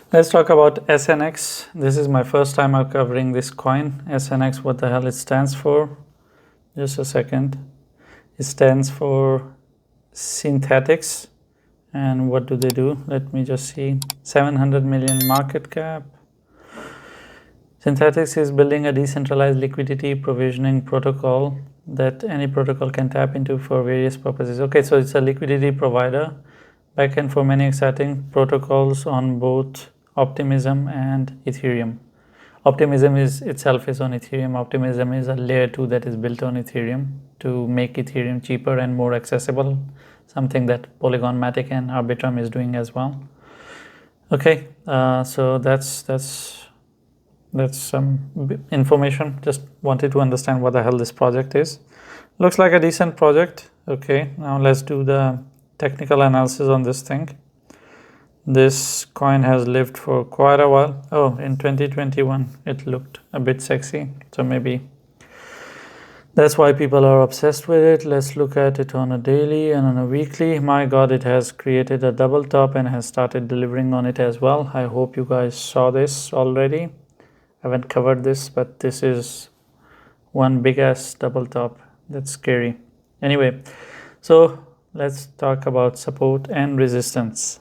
Let's talk about SNX. This is my first time I'm covering this coin. SNX, what the hell it stands for? Just a second. It stands for Synthetix. And what do they do? Let me just see. 700 million market cap. Synthetix is building a decentralized liquidity provisioning protocol that any protocol can tap into for various purposes. Okay, so it's a liquidity provider backend for many exciting protocols on both Optimism and Ethereum. Optimism itself is on Ethereum. Optimism is a layer 2 that is built on Ethereum to make Ethereum cheaper and more accessible, something that Polygon Matic and Arbitrum is doing as well. Okay, so that's some information. Just wanted to understand what the hell this project is. Looks like a decent project. Okay, now let's do the technical analysis on this thing. This coin has lived for quite a while. Oh, in 2021 it looked a bit sexy, so maybe that's why people are obsessed with it. Let's look at it on a daily and on a weekly. My god, it has created a double top and has started delivering on it as well. I hope you guys saw this already. I haven't covered this, but this is one big ass double top. That's scary. Anyway, so let's talk about support and resistance.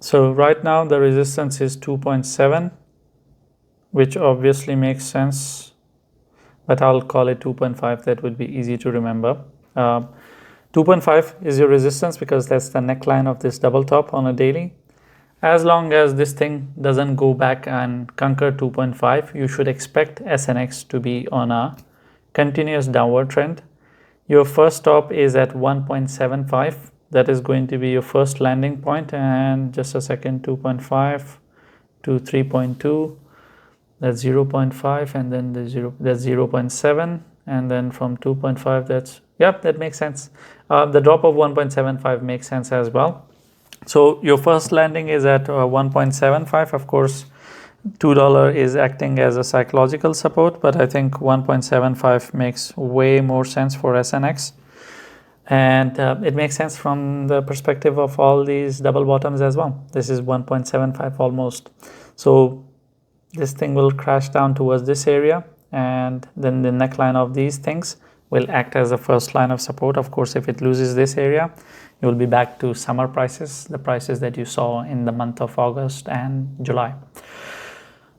So right now the resistance is 2.7, which obviously makes sense, but I'll call it 2.5. That would be easy to remember. 2.5 is your resistance because that's the neckline of this double top on a daily. As long as this thing doesn't go back and conquer 2.5, you should expect SNX to be on a continuous downward trend. Your first stop is at 1.75. That is going to be your first landing point, and just a second, 2.5 to 3.2, that's 0.5, and then that's 0.7, and then from 2.5, that's, yep, that makes sense. The drop of 1.75 makes sense as well. So your first landing is at 1.75. Of course, $2 is acting as a psychological support, but I think 1.75 makes way more sense for SNX. And it makes sense from the perspective of all these double bottoms as well. This is 1.75 almost. So this thing will crash down towards this area, and then the neckline of these things will act as the first line of support. Of course, if it loses this area, you will be back to summer prices, the prices that you saw in the month of August and July.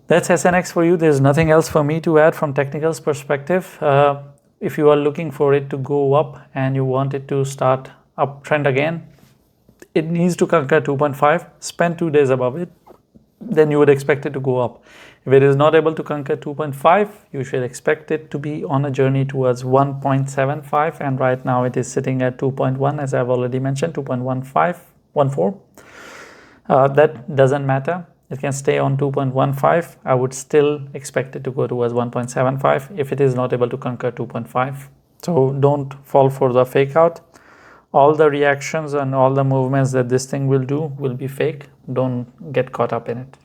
That's SNX for you. There's nothing else for me to add from technicals perspective. If you are looking for it to go up and you want it to start uptrend again, it needs to conquer 2.5, spend 2 days above it, then you would expect it to go up. If it is not able to conquer 2.5, you should expect it to be on a journey towards 1.75, and right now it is sitting at 2.1, as I've already mentioned, 2.14. That doesn't matter. It can stay on 2.15. I would still expect it to go towards 1.75 if it is not able to conquer 2.5. So don't fall for the fake out. All the reactions and all the movements that this thing will do will be fake. Don't get caught up in it.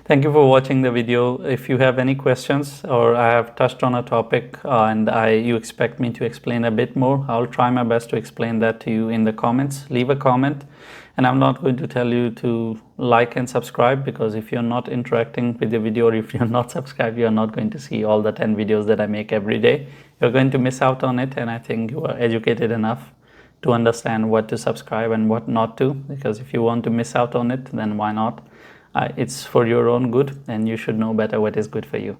Thank you for watching the video. If you have any questions or I have touched on a topic and you expect me to explain a bit more, I'll try my best to explain that to you in the comments. Leave a comment. And I'm not going to tell you to like and subscribe, because if you're not interacting with the video, or if you're not subscribed, you're not going to see all the 10 videos that I make every day. You're going to miss out on it, and I think you are educated enough to understand what to subscribe and what not to, because if you want to miss out on it, then why not? It's for your own good, and you should know better what is good for you.